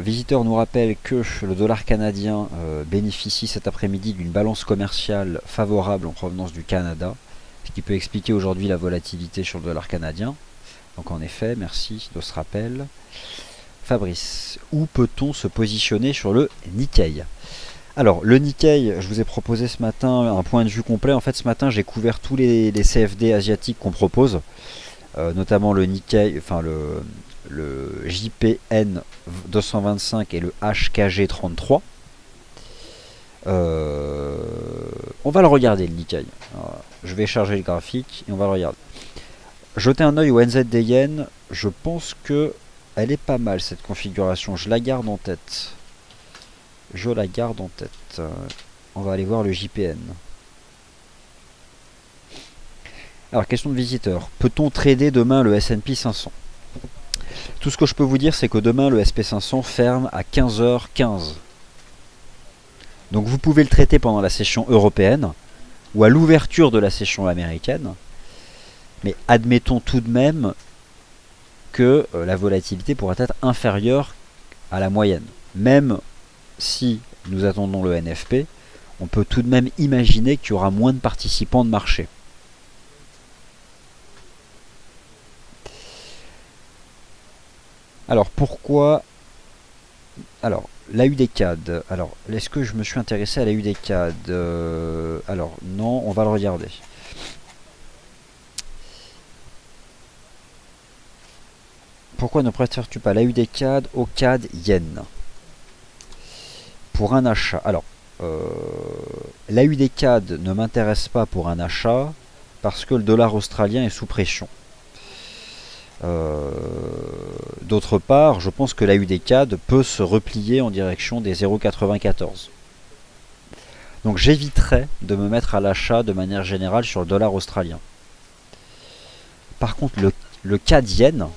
Visiteur nous rappelle que le dollar canadien bénéficie cet après-midi d'une balance commerciale favorable en provenance du Canada, ce qui peut expliquer aujourd'hui la volatilité sur le dollar canadien. Donc en effet, merci de ce rappel. Fabrice, où peut-on se positionner sur le Nikkei? Alors, le Nikkei, je vous ai proposé ce matin un point de vue complet. En fait, ce matin, j'ai couvert tous les CFD asiatiques qu'on propose, notamment le Nikkei, enfin le JPN 225 et le HKG 33. On va le regarder, le Nikkei. Alors, je vais charger le graphique et on va le regarder. Jetez un œil au NZD Yen. Je pense que elle est pas mal, cette configuration. Je la garde en tête. Je la garde en tête. On va aller voir le JPN. Alors, question de visiteur. Peut-on trader demain le S&P 500? Tout ce que je peux vous dire, c'est que demain, le SP500 ferme à 15h15. Donc vous pouvez le traiter pendant la session européenne ou à l'ouverture de la session américaine. Mais admettons tout de même que la volatilité pourrait être inférieure à la moyenne. Même si nous attendons le NFP, on peut tout de même imaginer qu'il y aura moins de participants de marché. Alors pourquoi... Alors, l'AUDCAD. Alors, est-ce que je me suis intéressé à l'AUDCAD? Alors, non, on va le regarder. Pourquoi ne préfères-tu pas l'AUDCAD au CAD Yen pour un achat? Alors, l'AUDCAD ne m'intéresse pas pour un achat parce que le dollar australien est sous pression. D'autre part, je pense que l'AUDCAD peut se replier en direction des 0,94. Donc j'éviterai de me mettre à l'achat de manière générale sur le dollar australien. Par contre, le CAD Yen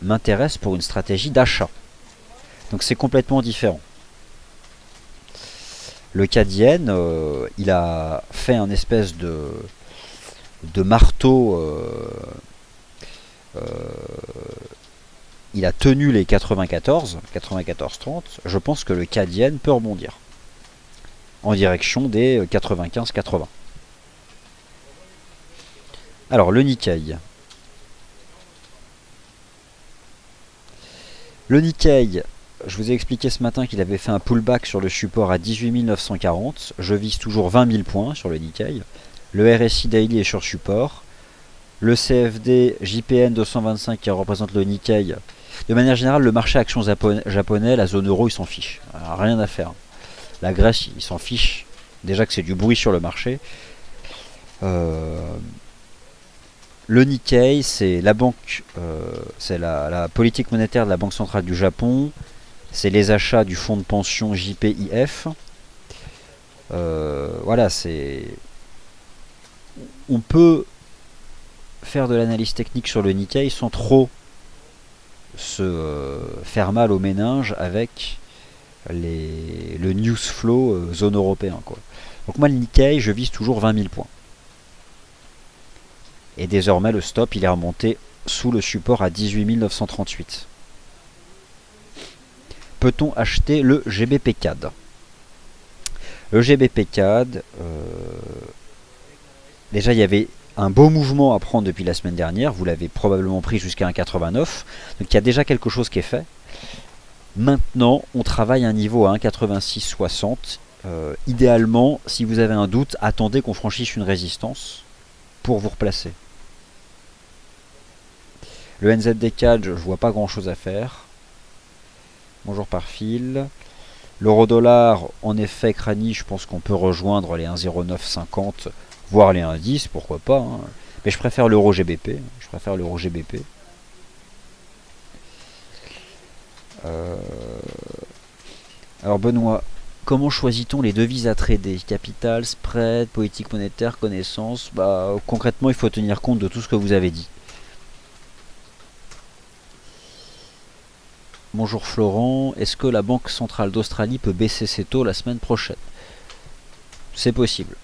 m'intéresse pour une stratégie d'achat. Donc c'est complètement différent. Le CAD Yen, il a fait un espèce de marteau. Il a tenu les 94,30. Je pense que le CAD Yen peut rebondir en direction des 95,80. Alors le Nikkei. Le Nikkei, je vous ai expliqué ce matin qu'il avait fait un pullback sur le support à 18 940. Je vise toujours 20 000 points sur le Nikkei. Le RSI Daily est sur support. Le CFD JPN 225 qui représente le Nikkei. De manière générale, le marché action japonais, la zone euro, ils s'en fichent. Rien à faire. La Grèce, ils s'en fichent. Déjà que c'est du bruit sur le marché. Le Nikkei, c'est la banque, c'est la politique monétaire de la Banque centrale du Japon. C'est les achats du fonds de pension JPIF. Voilà, c'est... On peut faire de l'analyse technique sur le Nikkei sans trop se faire mal au méninge avec le news flow zone européen, quoi. Donc moi le Nikkei, je vise toujours 20 000 points. Et désormais le stop il est remonté sous le support à 18 938. Peut-on acheter le GBP CAD? Le GBP CAD, déjà il y avait un beau mouvement à prendre depuis la semaine dernière, vous l'avez probablement pris jusqu'à 1,89, donc il y a déjà quelque chose qui est fait. Maintenant, on travaille un niveau à 1,8660. Idéalement, si vous avez un doute, attendez qu'on franchisse une résistance pour vous replacer. Le NZD-CAD, je vois pas grand chose à faire. Bonjour par fil. L'euro-dollar, en effet, Crani, je pense qu'on peut rejoindre les 1,0950, voire les 1,10, pourquoi pas. Hein. Mais je préfère l'euro GBP. Alors Benoît, comment choisit-on les devises à trader? Capital, spread, politique monétaire, connaissance. Concrètement, il faut tenir compte de tout ce que vous avez dit. Bonjour Florent, est-ce que la Banque centrale d'Australie peut baisser ses taux la semaine prochaine? C'est possible.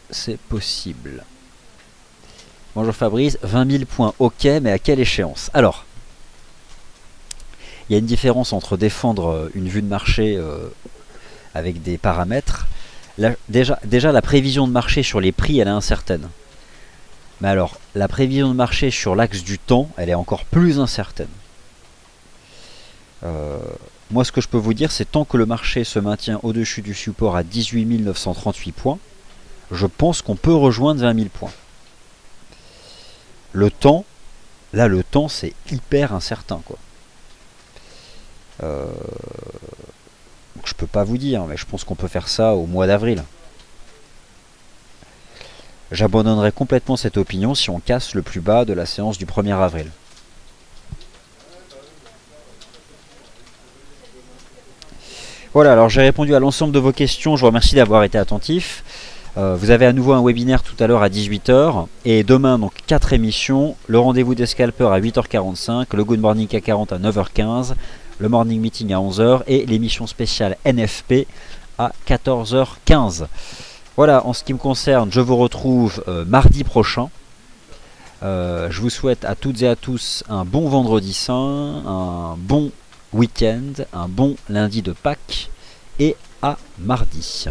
C'est possible. Bonjour Fabrice, 20 000 points, ok, mais à quelle échéance? Alors, il y a une différence entre défendre une vue de marché avec des paramètres. Là, déjà, la prévision de marché sur les prix, elle est incertaine. Mais alors, la prévision de marché sur l'axe du temps, elle est encore plus incertaine. Moi, ce que je peux vous dire, c'est tant que le marché se maintient au-dessus du support à 18 938 points, je pense qu'on peut rejoindre 20 000 points. Le temps, là, le temps, c'est hyper incertain, quoi. Donc, je peux pas vous dire, mais je pense qu'on peut faire ça au mois d'avril. J'abandonnerai complètement cette opinion si on casse le plus bas de la séance du 1er avril. Voilà, alors j'ai répondu à l'ensemble de vos questions, je vous remercie d'avoir été attentif. Vous avez à nouveau un webinaire tout à l'heure à 18 h, et demain donc 4 émissions, le rendez-vous des scalpers à 8 h 45, le Good Morning CAC 40 à 9 h 15, le Morning Meeting à 11 h et l'émission spéciale NFP à 14 h 15. Voilà, en ce qui me concerne, je vous retrouve mardi prochain. Je vous souhaite à toutes et à tous un bon vendredi saint, un bon week-end, un bon lundi de Pâques et à mardi.